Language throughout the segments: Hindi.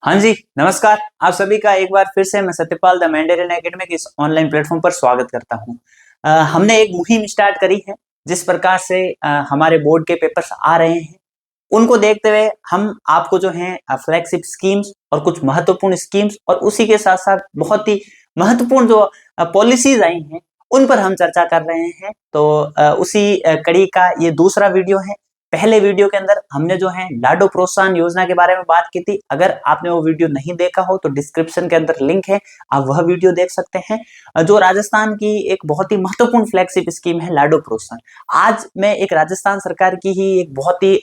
हाँ जी, नमस्कार। आप सभी का एक बार फिर से मैं सत्यपाल द मैंडेरियन एकेडमिक इस ऑनलाइन प्लेटफॉर्म पर स्वागत करता हूँ। हमने एक मुहिम स्टार्ट करी है, जिस प्रकार से हमारे बोर्ड के पेपर्स आ रहे हैं, उनको देखते हुए हम आपको जो है फ्लैगशिप स्कीम्स और कुछ महत्वपूर्ण स्कीम्स और उसी के साथ-साथ बहुत ही महत्वपूर्ण जो पॉलिसीज़ आई हैं, उन पर हम चर्चा कर रहे हैं। तो उसी कड़ी का ये दूसरा वीडियो है। पहले वीडियो के अंदर हमने जो है लाडो प्रोत्साहन योजना के बारे में बात की थी। अगर आपने वो वीडियो नहीं देखा हो तो डिस्क्रिप्शन के अंदर लिंक है, आप वह वीडियो देख सकते हैं। जो राजस्थान की एक बहुत ही महत्वपूर्ण फ्लैगशिप स्कीम है लाडो प्रोत्साहन। आज मैं एक राजस्थान सरकार की ही एक बहुत ही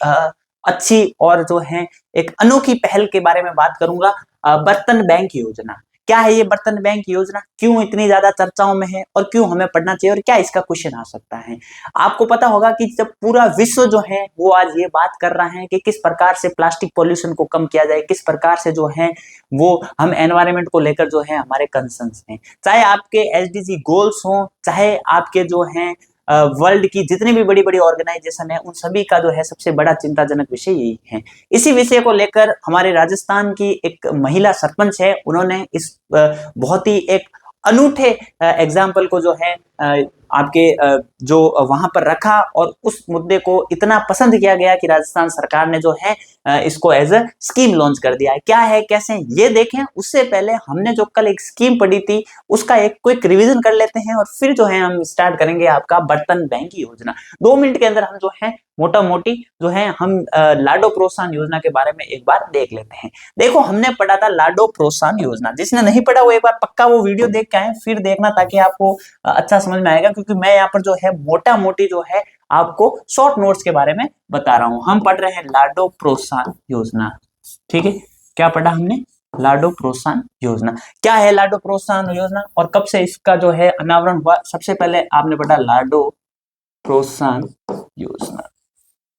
अच्छी और जो है एक अनोखी पहल के बारे में बात करूंगा। बर्तन बैंक योजना क्या है? ये बर्तन बैंक योजना क्यों इतनी ज्यादा चर्चाओं में है और क्यों हमें पढ़ना चाहिए और क्या इसका क्वेश्चन आ सकता है? आपको पता होगा कि जब पूरा विश्व जो है वो आज ये बात कर रहा है कि किस प्रकार से प्लास्टिक पॉल्यूशन को कम किया जाए, किस प्रकार से जो है वो हम एनवायरनमेंट को लेकर जो है हमारे कंसर्न्स हैं, चाहे आपके एसडीजी गोल्स हों, चाहे आपके जो है वर्ल्ड की जितनी भी बड़ी बड़ी ऑर्गेनाइजेशन है, उन सभी का जो है सबसे बड़ा चिंताजनक विषय यही है। इसी विषय को लेकर हमारे राजस्थान की एक महिला सरपंच है, उन्होंने इस बहुत ही एक अनूठे एग्जाम्पल को जो है आपके जो वहां पर रखा और उस मुद्दे को इतना पसंद किया गया कि राजस्थान सरकार ने जो है इसको एज अ स्कीम लॉन्च कर दिया है। क्या है, कैसे, ये देखें। उससे पहले हमने जो कल एक स्कीम पढ़ी थी उसका एक क्विक रिवीजन कर लेते हैं और फिर जो है हम स्टार्ट करेंगे आपका बर्तन बैंक योजना। 2 मिनट के अंदर हम जो है मोटा मोटी जो है हम लाडो प्रोत्साहन योजना के बारे में एक बार देख लेते हैं। देखो, हमने पढ़ा था लाडो प्रोत्साहन योजना। जिसने नहीं पढ़ा वो एक बार पक्का वो वीडियो देख के आए, फिर देखना, ताकि आपको अच्छा समझ में आएगा। क्योंकि मैं यहाँ पर जो है मोटा मोटी जो है आपको शॉर्ट नोट्स के बारे में बता रहा हूँ। हम पढ़ रहे हैं लाडो प्रोत्साहन योजना, ठीक है। क्या पढ़ा हमने? लाडो प्रोत्साहन योजना। क्या है लाडो प्रोत्साहन योजना और कब से इसका जो है अनावरण हुआ? सबसे पहले आपने पढ़ा लाडो प्रोत्साहन योजना,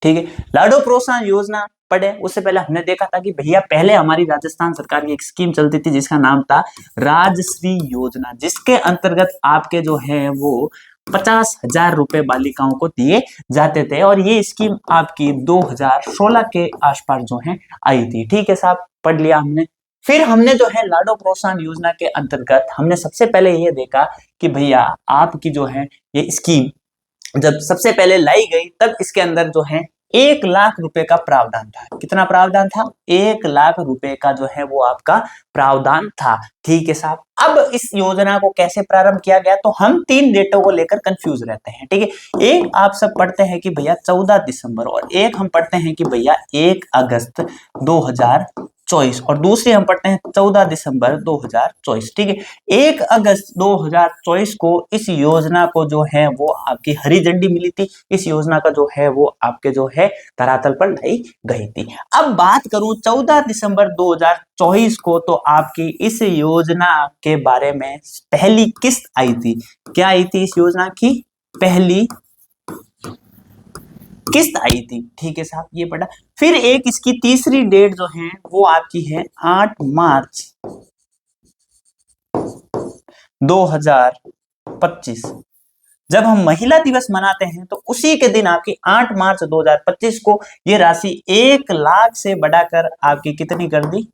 ठीक है। लाडो प्रोत्साहन योजना पढ़े उससे पहले हमने देखा था कि भैया पहले हमारी राजस्थान सरकार की एक स्कीम चलती थी जिसका नाम था राजश्री योजना, जिसके अंतर्गत आपके जो है वो 50,000 रुपए बालिकाओं को दिए जाते थे और ये स्कीम आपकी 2016 के आसपास जो है आई थी, ठीक है साहब, पढ़ लिया हमने। फिर हमने जो है लाडो प्रोत्साहन योजना के अंतर्गत हमने सबसे पहले ये देखा कि भैया आपकी जो है ये स्कीम जब सबसे पहले लाई गई तब इसके अंदर जो है 1,00,000 रुपए का प्रावधान था। कितना प्रावधान था? 1,00,000 रुपए का जो है वो आपका प्रावधान था, ठीक है साहब। अब इस योजना को कैसे प्रारंभ किया गया, तो हम 3 डेटों को लेकर कंफ्यूज रहते हैं, ठीक है। एक आप सब पढ़ते हैं कि भैया 14 दिसंबर और एक हम पढ़ते हैं कि भैया 1 अगस्त 2024 और दूसरी हम पढ़ते हैं 14 दिसंबर 2024, ठीक है। 1 अगस्त 2024 को इस योजना को जो है वो आपकी हरी झंडी मिली थी। इस योजना का जो है वो आपके जो है धरातल पर लाई गई थी। अब बात करूं 14 दिसंबर 2024 को, तो आपकी इस योजना के बारे में पहली किस्त आई थी। क्या आई थी? इस योजना की पहली किस्त आई थी, ठीक है साहब, ये पढ़ा। फिर एक इसकी तीसरी डेट जो है वो आपकी है 8 मार्च 2025। जब हम महिला दिवस मनाते हैं तो उसी के दिन आपकी 8 मार्च 2025 को ये राशि 1,00,000 से बढ़ाकर आपकी कितनी कर दी?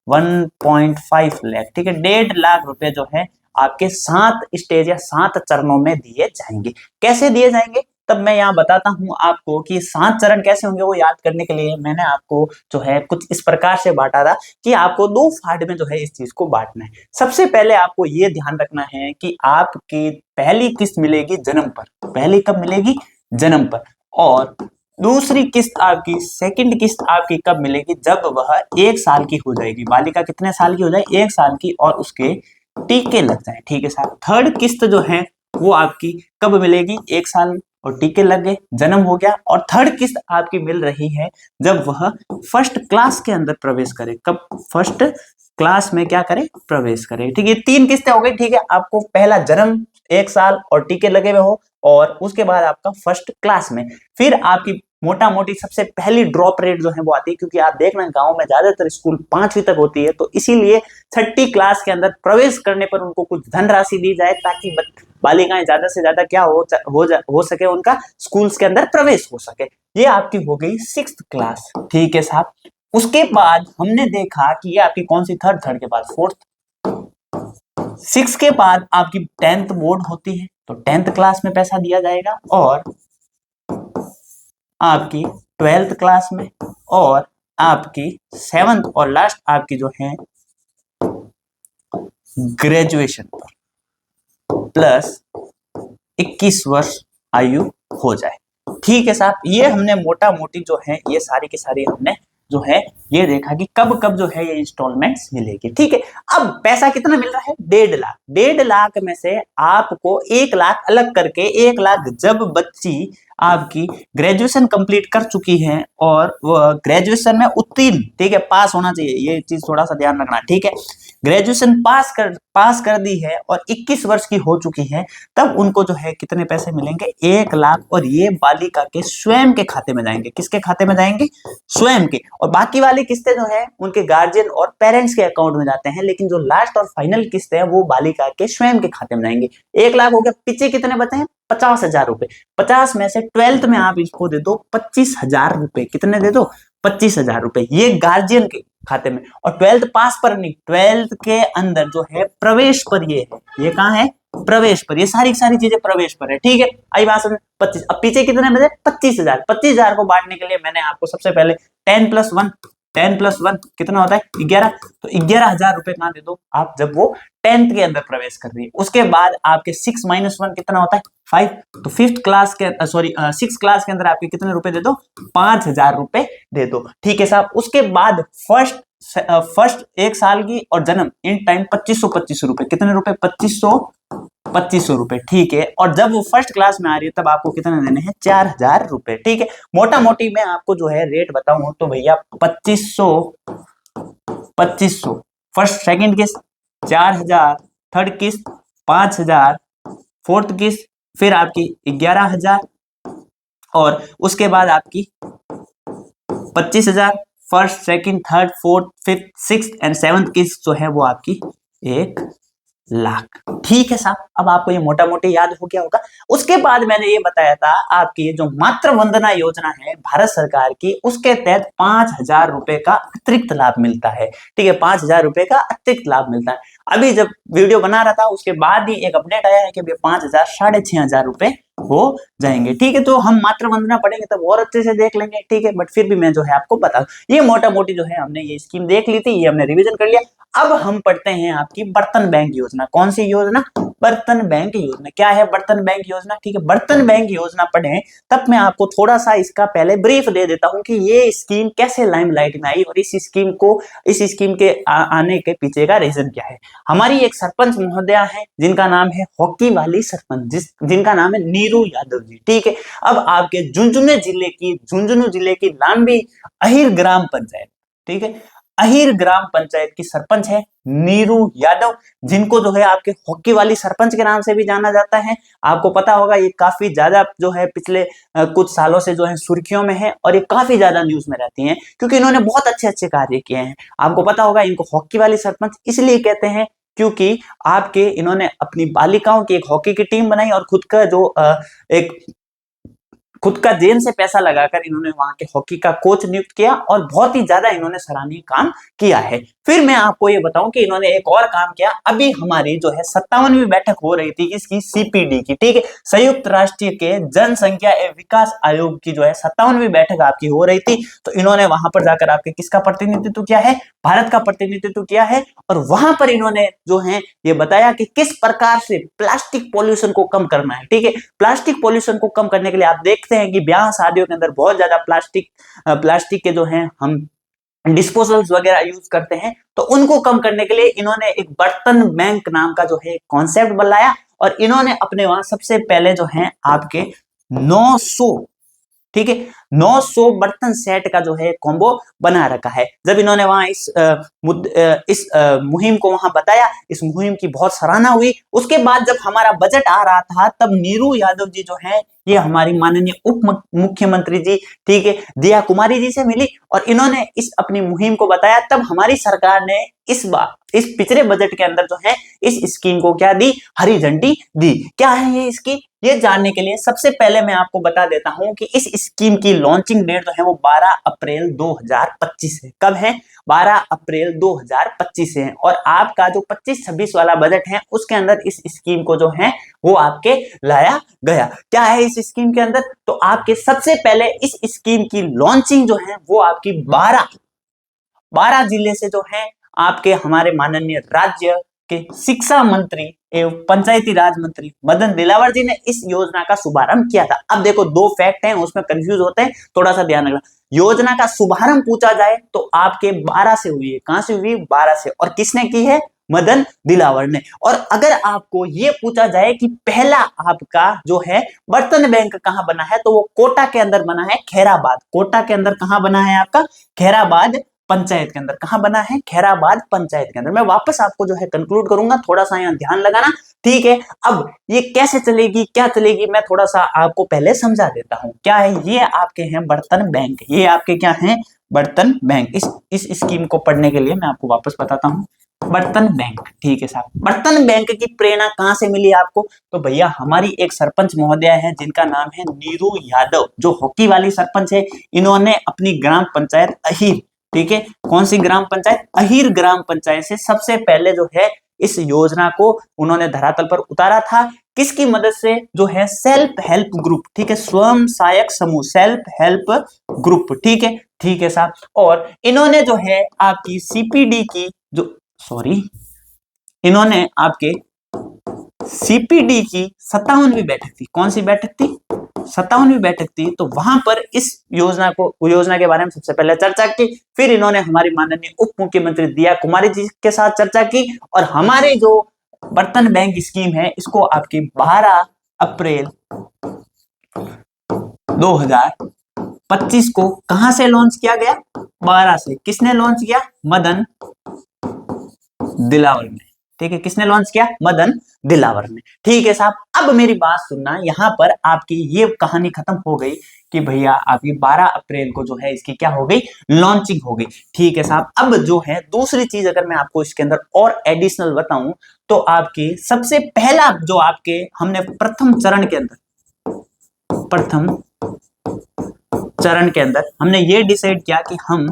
1.5 लाख, ठीक है। 1.5 लाख रुपए जो है आपके 7 स्टेज या 7 चरणों में दिए जाएंगे। कैसे दिए जाएंगे तब मैं यहाँ बताता हूँ आपको कि 7 चरण कैसे होंगे। वो याद करने के लिए मैंने आपको जो है कुछ इस प्रकार से बांटा था कि आपको 2 पार्ट में जो है इस चीज को बांटना है। सबसे पहले आपको ये ध्यान रखना है कि आपकी पहली किस्त मिलेगी जन्म पर। पहली कब मिलेगी? जन्म पर। और दूसरी किस्त आपकी, सेकंड किस्त आपकी कब मिलेगी? जब वह 1 साल की हो जाएगी। बालिका कितने साल की हो जाए? 1 साल की, और उसके टीके लग जाए, ठीक है साहब। थर्ड किस्त जो है वो आपकी कब मिलेगी? 1 साल और टीके लग गए, जन्म हो गया। और थर्ड किस्त आपकी मिल रही है जब वह फर्स्ट क्लास के अंदर प्रवेश करे। कब? फर्स्ट क्लास में क्या करे? प्रवेश करे, ठीक है। 3 किस्तें हो गई, ठीक है। आपको पहला जन्म, 1 साल और टीके लगे हुए हो, और उसके बाद आपका फर्स्ट क्लास में। फिर आपकी मोटा मोटी सबसे पहली ड्रॉप रेट जो है वो आती है, क्योंकि आप देखना गांव में ज्यादातर स्कूल 5वीं तक होती है, तो इसीलिए 30 क्लास के अंदर प्रवेश करने पर उनको कुछ धनराशि दी जाए ताकि बालिकाएं ज्यादा से ज्यादा क्या हो सके, उनका स्कूल्स के अंदर प्रवेश हो सके। ये आपकी हो गई 6th क्लास, ठीक है साहब। उसके बाद हमने देखा कि ये आपकी कौन सी थर्ड के बाद फोर्थ, 6 के बाद आपकी 10th बोर्ड होती है, तो 10th क्लास में पैसा दिया जाएगा, और आपकी 12th क्लास में, और आपकी 7th और लास्ट आपकी जो है ग्रेजुएशन पर प्लस 21 वर्ष आयु हो जाए। ठीक है साहब, ये हमने मोटा मोटी जो है ये सारी की सारी हमने जो है ये देखा कि कब कब जो है ये इंस्टॉलमेंट्स मिलेगी। ठीक है, अब पैसा कितना मिल रहा है? 1.5 लाख। 1.5 लाख में से आपको 1 लाख अलग करके, 1 लाख जब बच्ची आपकी ग्रेजुएशन कंप्लीट कर चुकी है और वह ग्रेजुएशन में उत्तीर्ण, ठीक है, पास होना चाहिए, ये चीज थोड़ा सा ध्यान रखना। ठीक है, ग्रेजुएशन पास कर दी है और 21 वर्ष की हो चुकी है, तब उनको जो है कितने पैसे मिलेंगे? 1 लाख, और ये बालिका के स्वयं के खाते में जाएंगे। किसके खाते में जाएंगे? स्वयं के। और बाकी वाली किस्तें जो है उनके गार्जियन और पेरेंट्स के अकाउंट में जाते हैं, लेकिन जो लास्ट और फाइनल किस्तें हैं वो बालिका के स्वयं के खाते में जाएंगे। 1 लाख हो गया, पीछे कितने बचे हैं? 50,000 रुपए। 50 में से 12th में आप इसको दे दो 25,000 रुपए। कितने दे दो? 25,000 रुपए, ये गार्जियन के खाते में। और 12th पास पर नहीं, 12th के अंदर जो है प्रवेश पर ये है, ये कहाँ है? प्रवेश पर। ये सारी चीजें प्रवेश पर है। ठीक है, आई बात समझ? 25। अब पीछे कितने बचे? 25,000। 25,000 को बांटने के लिए मैंने आपको सबसे पहले 10 + 1 कितना होता है? 11। तो 11,000 रुपए कहाँ दे दो आप? जब वो 10th के अंदर प्रवेश कर रही है। उसके बाद आपके 6 - 1 कितना होता है? 5। तो 6 क्लास के अंदर आपके कितने रुपए दे दो? 5,000 रुपए दे दो। ठीक है साहब, उसके बाद फर्स्ट 1 साल की और जन्म इन टाइम 2500 रुपए। कितने रुपए? 2500 रुपए। ठीक है, और जब वो फर्स्ट क्लास में आ रही है तब आपको कितने देने हैं? 4,000 रुपए। ठीक है, मोटा मोटी मैं आपको जो है रेट बताऊं तो भैया 2500 फर्स्ट सेकंड किस्त, 4,000 थर्ड किस्त, 5,000 फोर्थ किस्त, फिर आपकी 11,000, और उसके बाद आपकी 25,000 first second third fourth fifth sixth and 7th किस्त जो है वो आपकी 1 लाख। ठीक है साहब, अब आपको ये मोटा मोटी याद हो गया होगा। उसके बाद मैंने ये बताया था आपकी जो मातृ वंदना योजना है भारत सरकार की, उसके तहत 5,000 रुपए का अतिरिक्त लाभ मिलता है। ठीक है, 5,000 रुपए का अतिरिक्त लाभ मिलता है। अभी जब वीडियो बना रहा था उसके बाद ही एक अपडेट आया है कि 5,000 6,500 रुपए हो जाएंगे। ठीक है, तो हम मातृ वंदना पढ़ेंगे तब और अच्छे से देख लेंगे। ठीक है, बट फिर भी मैं जो है आपको बता, ये मोटा मोटी जो है हमने ये स्कीम देख ली थी, ये हमने रिवीजन कर लिया। अब हम पढ़ते हैं आपकी बर्तन बैंक योजना। कौन सी योजना? बर्तन बैंक योजना। क्या है बर्तन बैंक योजना? ठीक है, बर्तन बैंक योजना पढ़ें तब मैं आपको थोड़ा सा इसका पहले ब्रीफ दे देता हूं कि ये स्कीम कैसे लाइमलाइट में आई और इस स्कीम के आने के पीछे का रीजन क्या है। हमारी एक सरपंच महोदया है जिनका नाम है हॉकी वाली सरपंच, जिनका नाम है नीरू यादव जी। ठीक है, अब आपके झुंझुनू जिले की लांबी अहिर ग्राम पंचायत, ठीक है, अहिर ग्राम पंचायत की सरपंच है नीरू यादव, जिनको जो है आपके हॉकी वाली सरपंच के नाम से भी जाना जाता है। आपको पता होगा ये काफी ज्यादा जो है पिछले कुछ सालों से जो है सुर्खियों में है और ये काफी ज्यादा न्यूज में रहती हैं क्योंकि इन्होंने बहुत अच्छे कार्य किए हैं। आपको पता होगा इनको हॉकी वाली सरपंच इसलिए कहते हैं क्योंकि आपके इन्होंने अपनी बालिकाओं की एक हॉकी की टीम बनाई और खुद का जेब से पैसा लगाकर इन्होंने वहां के हॉकी का कोच नियुक्त किया और बहुत ही ज्यादा इन्होंने सराहनीय काम किया है। फिर मैं आपको ये बताऊं कि इन्होंने एक और काम किया। अभी हमारी जो है 57वीं बैठक हो रही थी इसकी CPD की, ठीक है, संयुक्त राष्ट्र के जनसंख्या एवं विकास आयोग की जो है 57वीं बैठक आपकी हो रही थी। तो इन्होंने वहां पर जाकर आपके किसका प्रतिनिधित्व किया है? भारत का प्रतिनिधित्व किया है। और वहां पर इन्होंने जो है ये बताया कि किस प्रकार से प्लास्टिक पॉल्यूशन को कम करना है। ठीक है, प्लास्टिक पॉल्यूशन को कम करने के लिए आप देखते हैं कि ब्याह शादियों के अंदर बहुत ज्यादा प्लास्टिक के जो है हम डिस्पोजल्स वगैरह यूज करते हैं, तो उनको कम करने के लिए इन्होंने एक बर्तन बैंक नाम का जो है कॉन्सेप्ट बनाया और इन्होंने अपने वहां सबसे पहले जो है आपके 900, ठीक है, 900 बर्तन सेट का जो है कॉम्बो बना रखा है। जब इन्होंने वहां इस मुहिम को वहां बताया, इस मुहिम की बहुत सराहना हुई। उसके बाद जब हमारा बजट आ रहा था तब नीरू यादव जी जो है ये हमारी माननीय उप मुख्यमंत्री जी, ठीक है, दिया कुमारी जी से मिली और इन्होंने इस अपनी मुहिम को बताया। तब हमारी सरकार ने इस बार इस पिछले बजट के अंदर जो है इस स्कीम को क्या दी, हरी झंडी दी। क्या है ये स्कीम, ये जानने के लिए सबसे पहले मैं आपको बता देता हूं कि इस स्कीम की लॉन्चिंग डेट जो है वो 12 अप्रैल 2025 है। कब है, 12 अप्रैल 2025 है। और आपका जो 25-26 वाला बजट है उसके अंदर इस स्कीम को जो है वो आपके लाया गया। क्या है इस स्कीम के अंदर, तो आपके सबसे पहले इस स्कीम की लॉन्चिंग जो है वो आपकी 12 जिले से जो है आपके हमारे माननीय राज्य के शिक्षा मंत्री एवं पंचायती राज मंत्री मदन दिलावर जी ने इस योजना का शुभारंभ किया था। अब देखो दो फैक्ट हैं उसमें कंफ्यूज होते हैं, थोड़ा सा ध्यान रखना। योजना का शुभारंभ पूछा जाए तो आपके 12 से हुई है। कहां से हुई, 12 से। और किसने की है, मदन दिलावर ने। और अगर आपको ये पूछा जाए कि पहला आपका जो है बर्तन बैंक कहां बना है, तो वो कोटा के अंदर बना है, खैराबाद। कोटा के अंदर कहां बना है आपका, खैराबाद पंचायत के अंदर। कहां बना है, खैराबाद पंचायत के अंदर। मैं वापस आपको जो है कंक्लूड करूंगा, थोड़ा सा यहाँ ध्यान लगाना, ठीक है। अब ये कैसे चलेगी, क्या चलेगी, मैं थोड़ा सा आपको पहले समझा देता हूं। क्या है, ये आपके हैं बर्तन बैंक, ये आपके क्या हैं, बर्तन बैंक। इस स्कीम को पढ़ने के लिए मैं आपको वापस बताता हूं, बर्तन बैंक, ठीक है साहब। बर्तन बैंक की प्रेरणा कहां से मिली आपको, तो भैया हमारी एक सरपंच महोदय है जिनका नाम है नीरू यादव, जो हॉकी वाली सरपंच है। इन्होंने अपनी ग्राम पंचायत अहीर, ठीक है, कौन सी ग्राम पंचायत, अहीर ग्राम पंचायत से सबसे पहले जो है इस योजना को उन्होंने धरातल पर उतारा था। किसकी मदद से, जो है सेल्फ हेल्प ग्रुप, ठीक है, स्वयं सहायक समूह, सेल्फ हेल्प ग्रुप, ठीक है साहब। और इन्होंने जो है आपकी सीपीडी की जो इन्होंने आपके सीपीडी की 57वीं बैठक थी, कौन सी बैठक थी, 57वीं बैठक थी। तो वहां पर इस योजना के बारे में सबसे पहले चर्चा की। फिर इन्होंने हमारी माननीय उप मुख्यमंत्री दिया कुमारी जी के साथ चर्चा की। और हमारे जो बर्तन बैंक स्कीम है इसको आपकी 12 अप्रैल 2025 को कहां से लॉन्च किया गया, 12 से। किसने लॉन्च किया, मदन दिलावर ने, ठीक है, किसने लॉन्च किया, मदन दिलावर ने, ठीक है साहब। अब मेरी बात सुनना, यहां पर आपकी ये कहानी खत्म हो गई कि भैया आपकी 12 अप्रैल को जो है इसकी क्या हो गई, लॉन्चिंग हो गई, ठीक है साहब। अब जो है दूसरी चीज अगर मैं आपको इसके अंदर और एडिशनल बताऊं, तो आपकी सबसे पहला जो आपके हमने प्रथम चरण के अंदर हमने ये डिसाइड किया कि हम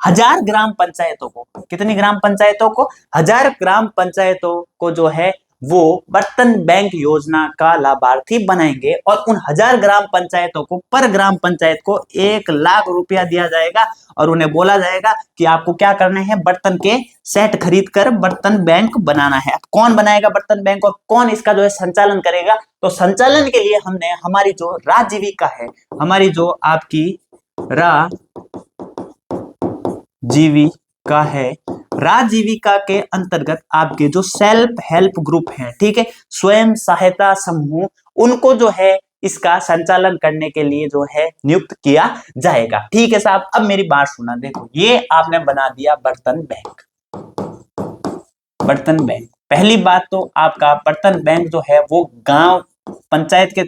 1000 ग्राम पंचायतों को, कितनी ग्राम पंचायतों को, 1000 ग्राम पंचायतों को जो है वो बर्तन बैंक योजना का लाभार्थी बनाएंगे। और उन 1000 ग्राम पंचायतों को, पर ग्राम पंचायत को 1 लाख रुपया दिया जाएगा। और उन्हें बोला जाएगा कि आपको क्या करना है, बर्तन के सेट खरीद कर बर्तन बैंक बनाना है। अब कौन बनाएगा बर्तन बैंक और कौन इसका जो है संचालन करेगा, तो संचालन के लिए हमने हमारी जो राजीविका है, हमारी जो आपकी राजीविका है, राजीविका के अंतर्गत आपके जो सेल्फ हेल्प ग्रुप हैं, ठीक है, स्वयं सहायता समूह, उनको जो है इसका संचालन करने के लिए जो है नियुक्त किया जाएगा, ठीक है साहब। अब मेरी बात सुना, देखो ये आपने बना दिया बर्तन बैंक। बर्तन बैंक, पहली बात तो आपका बर्तन बैंक जो है वो गांव पंचायत के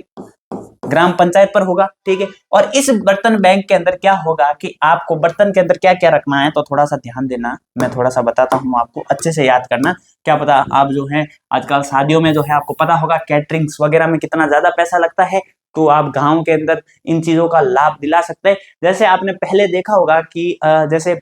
ग्राम पंचायत पर होगा, ठीक है। और इस बर्तन बैंक के अंदर क्या होगा कि आपको बर्तन के अंदर क्या क्या रखना है, तो थोड़ा सा ध्यान देना, मैं थोड़ा सा बताता हूँ आपको, अच्छे से याद करना। क्या पता आप जो है आजकल शादियों में जो है आपको पता होगा कैटरिंग्स वगैरह में कितना ज्यादा पैसा लगता है, तो आप गांव के अंदर इन चीजों का लाभ दिला सकते हैं। जैसे आपने पहले देखा होगा कि जैसे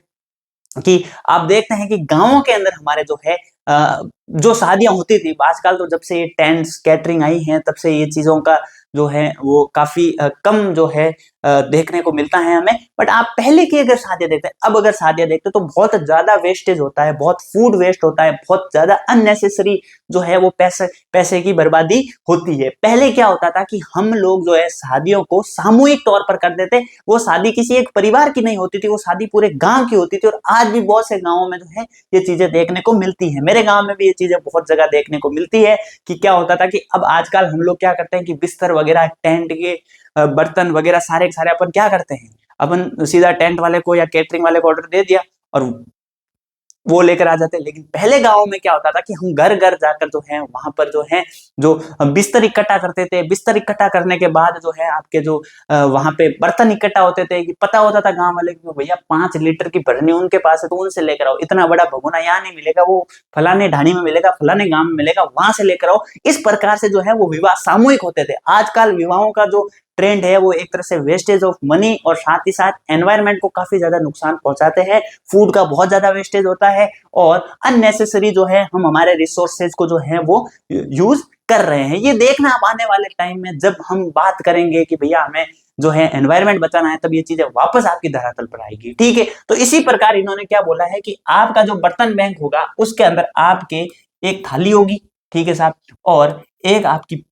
कि आप देखते हैं कि गांवों के अंदर हमारे जो है जो शादियां होती थी, आजकल तो जब से ये टेंट्स कैटरिंग आई हैं तब से ये चीजों का जो है वो काफी कम जो है देखने को मिलता है हमें। बट आप पहले की अगर शादियां देखते हैं, अब अगर शादियां देखते हैं तो बहुत ज्यादा वेस्टेज होता है, बहुत फूड वेस्ट होता है, बहुत ज्यादा अननेसेसरी जो है वो पैसे की बर्बादी होती है। पहले क्या होता था कि हम लोग जो है शादियों को सामूहिक तौर पर कर देते, वो शादी किसी एक परिवार की नहीं होती थी, वो शादी पूरे गांव की होती थी। और आज भी बहुत से गांवों में जो है ये चीजें देखने को मिलती है, मेरे गांव में भी ये चीजें बहुत जगह देखने को मिलती है। कि क्या होता था कि अब आजकल हम लोग क्या करते हैं कि बिस्तर वगैरह, टेंट के बर्तन वगैरह सारे के सारे अपन क्या करते हैं, अपन सीधा टेंट वाले को या कैटरिंग वाले को ऑर्डर दे दिया और वो लेकर आ जाते हैं। लेकिन पहले गांव में क्या होता था कि हम घर घर जाकर जो है वहां पर जो है जो बिस्तर इकट्ठा करते थे। बिस्तर इकट्ठा करने के बाद जो है आपके जो वहां पे बर्तन इकट्ठा होते थे, कि पता होता था गांव वाले को भैया 5 लीटर की भरनी उनके पास है तो उनसे लेकर आओ, इतना बड़ा भगोना यहाँ नहीं मिलेगा, वो फलाने ढाणी में मिलेगा, फलाने गांव में मिलेगा, वहां से लेकर आओ। इस प्रकार से जो है वो विवाह सामूहिक होते थे। आजकल विवाहों का जो ट्रेंड है वो एक तरह से वेस्टेज ऑफ मनी और साथ ही साथ एनवायरनमेंट को काफी ज्यादा नुकसान पहुंचाते हैं। फूड का बहुत ज्यादा वेस्टेज होता है और अननेसेसरी जो है हम हमारे रिसोर्सेज को जो है वो यूज कर रहे हैं। ये देखना आप आने वाले टाइम में जब हम बात करेंगे कि भैया हमें जो है एनवायरनमेंट बचाना है, तब ये चीजें वापस आपकी धरातल पर आएगी। ठीक है, तो इसी प्रकार इन्होंने क्या बोला है कि आपका जो बर्तन बैंक होगा उसके अंदर आपके एक थाली होगी, ठीक है साहब, और एक आपकी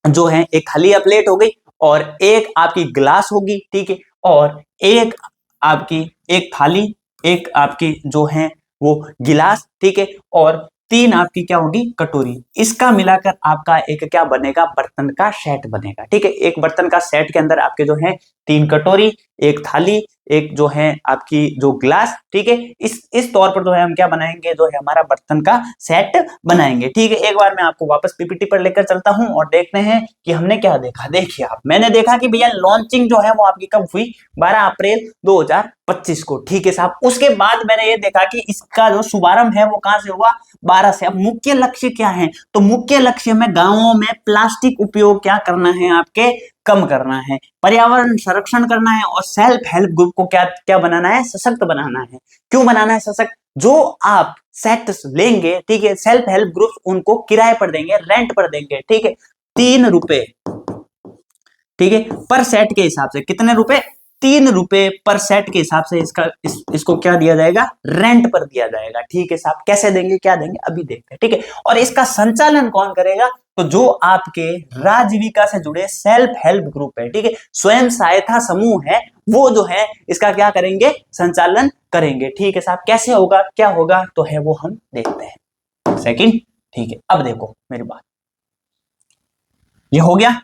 जो है एक थाली या प्लेट हो गई, और एक आपकी ग्लास होगी, ठीक है, और एक आपकी एक थाली, एक आपकी जो है वो गिलास, ठीक है, और 3 आपकी क्या होगी कटोरी। इसका मिलाकर आपका एक क्या बनेगा, बर्तन का सेट बनेगा। ठीक है, एक बर्तन का सेट के अंदर आपके जो है 3 कटोरी, एक थाली, एक जो है आपकी जो ग्लास, ठीक है, इस तौर पर जो है हम क्या बनाएंगे, जो है हमारा बर्तन का सेट बनाएंगे। ठीक है, एक बार मैं आपको वापस पीपीटी पर लेकर चलता हूं और देखते हैं कि हमने क्या देखा। देखिए आप, मैंने देखा कि भैया लॉन्चिंग जो है वो आपकी कब हुई, 12 अप्रैल 2025 को। ठीक है साहब, उसके बाद मैंने ये देखा कि इसका जो शुभारंभ है वो कहां से हुआ, 12 से। अब मुख्य लक्ष्य क्या है, तो मुख्य लक्ष्य में गांवों में प्लास्टिक उपयोग क्या करना है, आपके कम करना है, पर्यावरण संरक्षण करना है, और सेल्फ हेल्प ग्रुप को क्या क्या बनाना है, सशक्त बनाना है। क्यों बनाना है सशक्त, जो आप सेट लेंगे, ठीक है, सेल्फ हेल्प ग्रुप उनको किराए पर देंगे, रेंट पर देंगे, ठीक है, 3 रुपए, ठीक है, पर सेट के हिसाब से। कितने रुपए, 3 रुपए पर सेट के हिसाब से इसको क्या दिया जाएगा, रेंट पर दिया जाएगा। ठीक है साहब, कैसे देंगे, क्या देंगे, अभी देखते हैं। ठीक है, और इसका संचालन कौन करेगा, तो जो आपके राजीविका से जुड़े सेल्फ हेल्प ग्रुप है, ठीक है, स्वयं सहायता समूह है, वो जो है इसका क्या करेंगे, संचालन करेंगे। ठीक है साहब, कैसे होगा, क्या होगा, तो है वो हम देखते हैं। सेकंड, ठीक है, अब देखो मेरी बात, ये हो गया।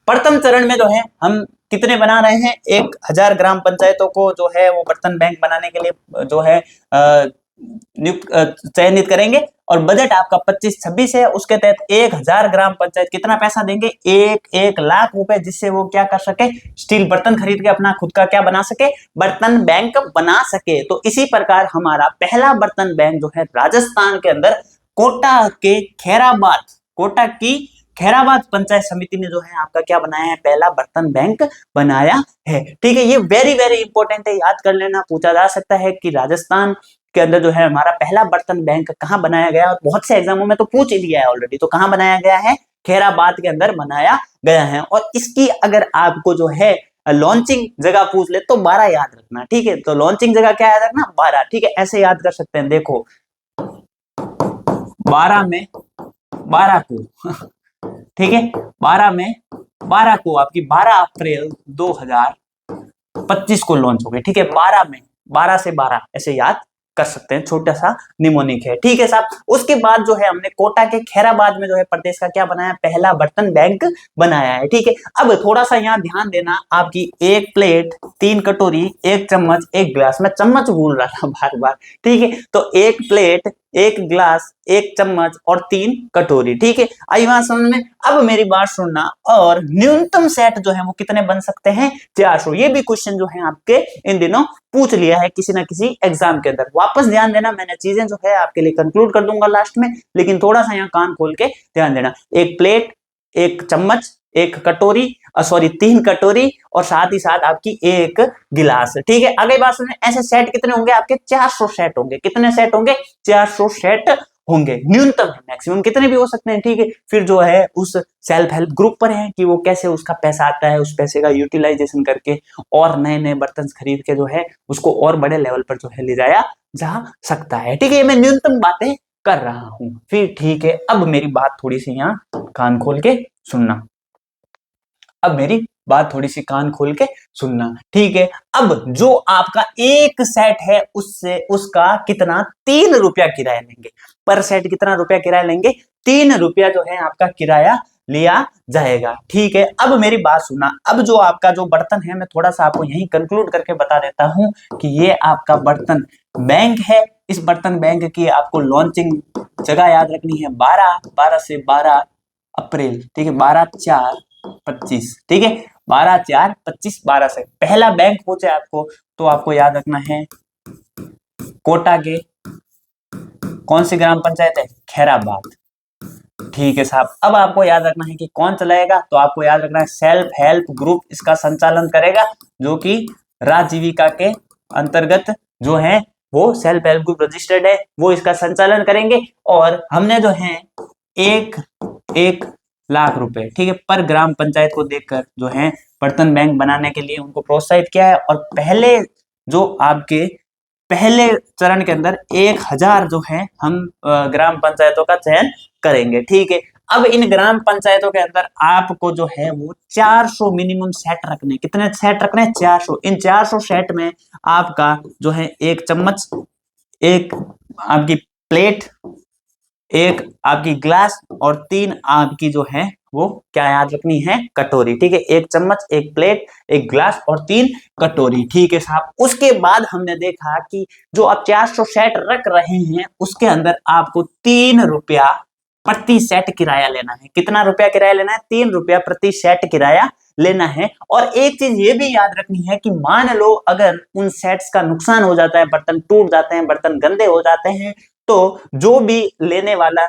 प्रथम चरण में जो है हम कितने बना रहे हैं, 1000 ग्राम पंचायतों को जो है वो बर्तन बैंक बनाने के लिए जो है चयनित करेंगे, और बजट आपका 25-26 है। उसके तहत 1000 ग्राम पंचायत कितना पैसा देंगे, 1 लाख रुपए, जिससे वो क्या कर सके, स्टील बर्तन खरीद के अपना खुद का क्या बना सके, बर्तन बैंक बना सके। तो इसी प्रकार हमारा पहला बर्तन बैंक जो है राजस्थान के अंदर कोटा के खैराबाद, कोटा की खैराबाद पंचायत समिति ने जो है आपका क्या बनाया है, पहला बर्तन बैंक बनाया है। ठीक है, ये वेरी वेरी इंपॉर्टेंट है, याद कर लेना, पूछा जा सकता है कि राजस्थान के अंदर जो है हमारा पहला बर्तन बैंक कहाँ बनाया गया, और बहुत से एग्जामों में तो पूछ ही लिया है ऑलरेडी, तो कहाँ बनाया गया है, खैराबाद के अंदर बनाया गया है। और इसकी अगर आपको जो है लॉन्चिंग जगह पूछ ले तो 12 याद रखना। ठीक है, तो लॉन्चिंग जगह क्या याद रखना, 12। ठीक है, ऐसे याद कर सकते हैं, देखो 12 में 12 को ठीक है, 12 को आपकी 12 अप्रैल 2025 को लॉन्च हो गई। ठीक है, 12 में 12 से 12 ऐसे याद कर सकते हैं, छोटा सा निमोनिक है। ठीक है साहब, उसके बाद जो है हमने कोटा के खैराबाद में जो है प्रदेश का क्या बनाया, पहला बर्तन बैंक बनाया है। ठीक है, अब थोड़ा सा यहाँ ध्यान देना, आपकी 1 प्लेट, 3 कटोरी, 1 चम्मच, 1 गिलास, मैं चम्मच भूल रहा था बार बार। ठीक है, तो 1 प्लेट, 1 गिलास, 1 चम्मच और 3 कटोरी। ठीक है, आई बात समझ में। अब मेरी बात सुनना, और न्यूनतम सेट जो है वो कितने बन सकते हैं, 400। ये भी क्वेश्चन जो है आपके इन दिनों पूछ लिया है किसी ना किसी एग्जाम के अंदर। वापस ध्यान देना, मैंने चीजें जो है आपके लिए कंक्लूड कर दूंगा लास्ट में, लेकिन थोड़ा सा यहाँ कान खोल के ध्यान देना। 1 प्लेट, 1 चम्मच, 1 कटोरी, सॉरी 3 कटोरी, और साथ ही साथ आपकी 1 गिलास। ठीक है, अगली बात सुनिए, ऐसे सेट कितने होंगे आपके, 400 सेट होंगे। कितने सेट होंगे, 400 सेट होंगे, न्यूनतम है, मैक्सिमम कितने भी हो सकते हैं। ठीक है, फिर जो है उस सेल्फ हेल्प ग्रुप पर है कि वो कैसे उसका पैसा आता है, उस पैसे का यूटिलाइजेशन करके और नए नए बर्तन खरीद के जो है उसको और बड़े लेवल पर जो है ले जाया जा सकता है। ठीक है, मैं न्यूनतम बातें कर रहा हूं। फिर ठीक है, अब मेरी बात थोड़ी सी यहाँ कान खोल के सुनना, अब मेरी बात थोड़ी सी कान खोल के सुनना। ठीक है, अब जो आपका एक सेट है उससे उसका कितना, 3 रुपया किराया लेंगे पर सेट। कितना रुपया किराया लेंगे, 3 रुपया जो है आपका किराया लिया जाएगा। ठीक है, अब मेरी बात सुनना। अब जो आपका जो बर्तन है, मैं थोड़ा सा आपको यहीं कंक्लूड करके बता देता हूं कि ये आपका बर्तन बैंक है। इस बर्तन बैंक की आपको लॉन्चिंग जगह याद रखनी है 12 से 12 अप्रैल। ठीक है, 12/4/25। ठीक है, 12/4/25 12 से पहला बैंक पहुंचे आपको तो आपको याद रखना है कोटा के कौन सी ग्राम पंचायत है, खैराबाद। ठीक है साहब, अब आपको याद रखना है कि कौन चलाएगा, तो आपको याद रखना है सेल्फ हेल्प ग्रुप इसका संचालन करेगा, जो कि राजीविका के अंतर्गत जो है वो सेल्फ हेल्प ग्रुप रजिस्टर्ड है, वो इसका संचालन करेंगे। और हमने जो है एक लाख रुपए, ठीक है, पर ग्राम पंचायत को देखकर जो है बर्तन बैंक बनाने के लिए उनको प्रोत्साहित किया है। और पहले जो आपके पहले चरण के अंदर 1000 जो है हम ग्राम पंचायतों का चयन करेंगे। ठीक है, अब इन ग्राम पंचायतों के अंदर आपको जो है वो 400 मिनिमम सेट रखने। कितने सेट रखने हैं, 400। इन 400 सेट में आपका जो है एक चम्मच, एक आपकी प्लेट, एक आपकी ग्लास और 3 आपकी जो है वो क्या याद रखनी है, कटोरी। ठीक है, एक चम्मच, एक प्लेट, एक ग्लास और 3 कटोरी। ठीक है साहब, उसके बाद हमने देखा कि जो आप 400 सेट रख रहे हैं उसके अंदर आपको 3 रुपया प्रति सेट किराया लेना है। कितना रुपया किराया लेना है, 3 रुपया प्रति सेट किराया लेना है। और एक चीज ये भी याद रखनी है कि मान लो अगर उन सेट्स का नुकसान हो जाता है, बर्तन टूट जाते हैं, बर्तन गंदे हो जाते हैं, तो जो भी लेने वाला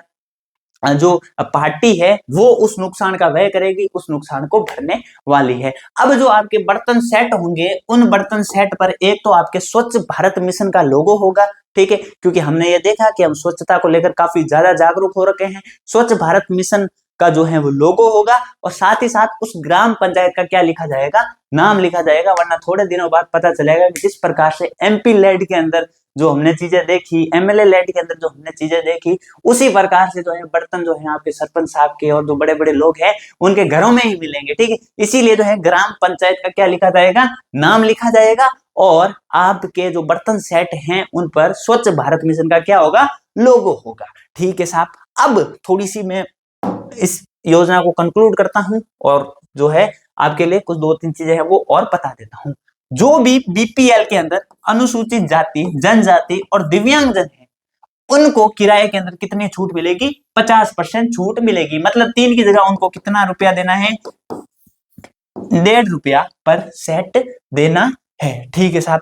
जो पार्टी है वो उस नुकसान का व्यय करेगी, उस नुकसान को भरने वाली है। अब जो आपके बर्तन सेट होंगे, उन बर्तन सेट पर एक तो आपके स्वच्छ भारत मिशन का लोगो होगा। ठीक है, क्योंकि हमने ये देखा कि हम स्वच्छता को लेकर काफी ज्यादा जागरूक हो रखे हैं। स्वच्छ भारत मिशन का जो है वो लोगो होगा और साथ ही साथ उस ग्राम पंचायत का क्या लिखा जाएगा, नाम लिखा जाएगा। वरना थोड़े दिनों बाद पता चलेगा कि जिस प्रकार से एमपी लेड के अंदर जो हमने चीजें देखी, एमएलए लेड के अंदर जो हमने चीजें देखी, उसी प्रकार से जो है बर्तन जो है आपके सरपंच साहब के और जो बड़े बड़े लोग हैं उनके घरों में ही मिलेंगे। ठीक है, इसीलिए जो है ग्राम पंचायत का क्या लिखा जाएगा, नाम लिखा जाएगा और आपके जो बर्तन सेट हैं उन पर स्वच्छ भारत मिशन का क्या होगा, लोगो होगा। ठीक है साहब, अब थोड़ी सी मैं इस योजना को कंक्लूड करता हूं और जो है आपके लिए कुछ 2-3 चीजें हैं वो और बता देता हूं। जो भी बीपीएल के अंदर अनुसूचित जाति, जनजाति और दिव्यांगजन है, उनको किराए के अंदर कितनी छूट मिलेगी, 50% छूट मिलेगी। मतलब 3 की जगह उनको कितना रुपया देना है, 1.5 रुपया पर सेट देना है। ठीक है साहब,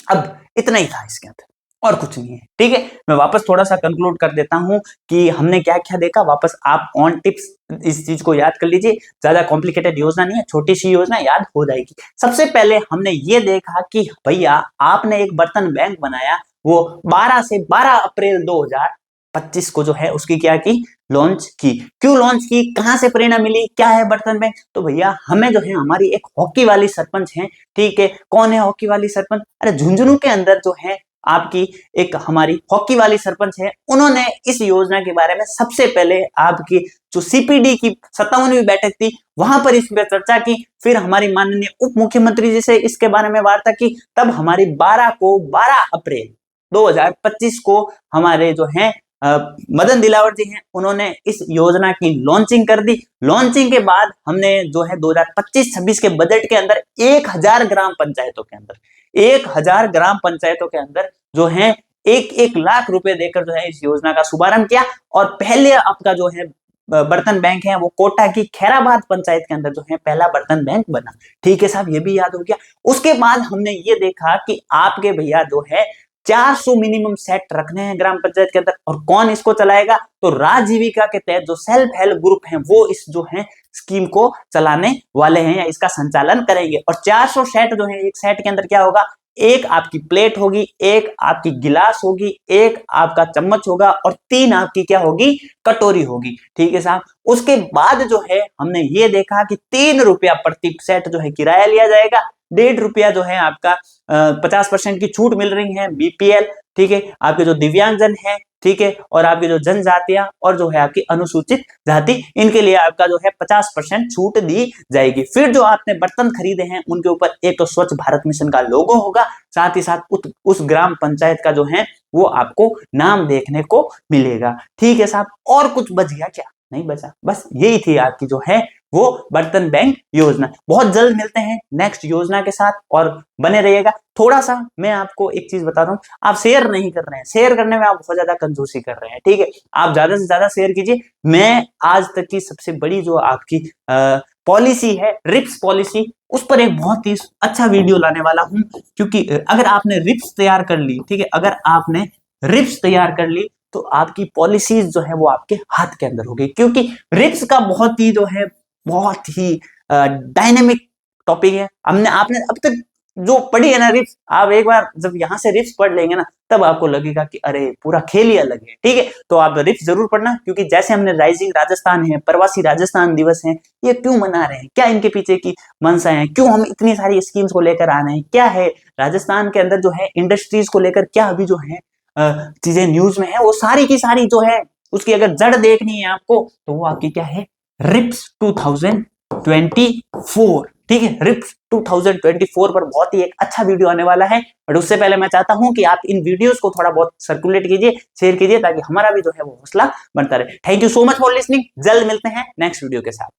अब इतना ही था इसके अंदर और कुछ नहीं है। ठीक है, मैं वापस थोड़ा सा कंक्लूड कर देता हूं कि हमने क्या क्या देखा। वापस आप ऑन टिप्स इस चीज को याद कर लीजिए, ज्यादा कॉम्प्लिकेटेड योजना नहीं है, छोटी सी योजना याद हो जाएगी। सबसे पहले हमने ये देखा कि भैया आपने एक बर्तन बैंक बनाया, वो 12 से 12 अप्रैल 2025 को जो है उसकी क्या की, लॉन्च की। क्यों लॉन्च की, कहां से प्रेरणा मिली, क्या है बर्तन बैंक। तो भैया हमें जो है हमारी एक हॉकी वाली सरपंच है। ठीक है, कौन है हॉकी वाली सरपंच, अरे झुंझुनू के अंदर जो है आपकी एक हमारी हॉकी वाली सरपंच है, उन्होंने इस योजना के बारे में सबसे पहले आपकी जो सीपीडी की 57वीं बैठक थी वहां पर इस पर चर्चा की। फिर हमारी माननीय उप मुख्यमंत्री जी से इसके बारे में वार्ता की। तब हमारी 12 अप्रैल 2025 को हमारे जो है मदन दिलावर जी हैं, उन्होंने इस योजना की लॉन्चिंग कर दी। लॉन्चिंग के बाद हमने जो है 2025-26 के बजट के अंदर 1000 ग्राम पंचायतों के अंदर 1000 ग्राम पंचायतों के अंदर जो है 1-1 लाख रुपए देकर जो है इस योजना का शुभारंभ किया। और पहले आपका जो है बर्तन बैंक है वो कोटा की खैराबाद पंचायत के अंदर जो है पहला बर्तन बैंक बना। ठीक है साहब, ये भी याद हो गया। उसके बाद हमने ये देखा कि आपके भैया जो है 400 मिनिमम सेट रखने हैं ग्राम पंचायत के अंदर। और कौन इसको चलाएगा, तो राजीविका के तहत जो सेल्फ हेल्प ग्रुप हैं वो इस जो है स्कीम को चलाने वाले हैं या इसका संचालन करेंगे। और 400 सेट जो है, एक सेट के अंदर क्या होगा, एक आपकी प्लेट होगी, एक आपकी गिलास होगी, एक आपका चम्मच होगा और 3 आपकी क्या होगी, कटोरी होगी। ठीक है साहब, उसके बाद जो है हमने ये देखा कि 3 रुपया प्रति सेट जो है किराया लिया जाएगा। 1.5 रुपया जो है आपका 50% की छूट मिल रही है बीपीएल। ठीक है, आपके जो दिव्यांगजन है, ठीक है, और आपकी जो जनजातियां और जो है आपकी अनुसूचित जाति, इनके लिए आपका जो है 50% छूट दी जाएगी। फिर जो आपने बर्तन खरीदे हैं उनके ऊपर एक तो स्वच्छ भारत मिशन का लोगो होगा, साथ ही साथ उस ग्राम पंचायत का जो है वो आपको नाम देखने को मिलेगा। ठीक है साहब, और कुछ बच गया क्या, नहीं बचा। बस यही थी आपकी जो है वो बर्तन बैंक योजना। बहुत जल्द मिलते हैं नेक्स्ट योजना के साथ और बने रहिएगा। थोड़ा सा मैं आपको एक चीज बता दूं, आप शेयर नहीं कर रहे हैं, शेयर करने में आप बहुत ज्यादा कंजूसी कर रहे हैं, ठीक है। आप ज्यादा से ज्यादा शेयर कीजिए। मैं आज तक की सबसे बड़ी जो आपकी पॉलिसी है, रिप्स पॉलिसी, उस पर एक बहुत ही अच्छा वीडियो लाने वाला हूं, क्योंकि अगर आपने रिप्स तैयार कर ली, ठीक है, अगर आपने रिप्स तैयार कर ली तो आपकी पॉलिसीज जो है वो आपके हाथ के अंदर होगी, क्योंकि रिप्स का बहुत ही जो है बहुत ही डायनेमिक टॉपिक है। हमने आपने अब तक जो पढ़ी है ना रिप्स, आप एक बार जब यहाँ से रिप्स पढ़ लेंगे ना, तब आपको लगेगा कि अरे पूरा खेल ही अलग है, ठीक है। तो आप रिप्स जरूर पढ़ना, क्योंकि जैसे हमने राइजिंग राजस्थान है, प्रवासी राजस्थान दिवस है, ये क्यों मना रहे हैं, क्या इनके पीछे की मंशा है, क्यों हम इतनी सारी स्कीम्स को लेकर आ रहे हैं, क्या है राजस्थान के अंदर जो है इंडस्ट्रीज को लेकर क्या अभी जो है चीजें न्यूज में है, वो सारी की सारी जो है उसकी अगर जड़ देखनी है आपको, तो वो आपकी क्या है, रिप्स 2024, ठीक है। रिप्स 2024 पर बहुत ही एक अच्छा वीडियो आने वाला है, बट उससे पहले मैं चाहता हूं कि आप इन वीडियोस को थोड़ा बहुत सर्कुलेट कीजिए, शेयर कीजिए, ताकि हमारा भी जो है वो हौसला बनता रहे। Thank you so much for listening. जल्द मिलते हैं नेक्स्ट वीडियो के साथ।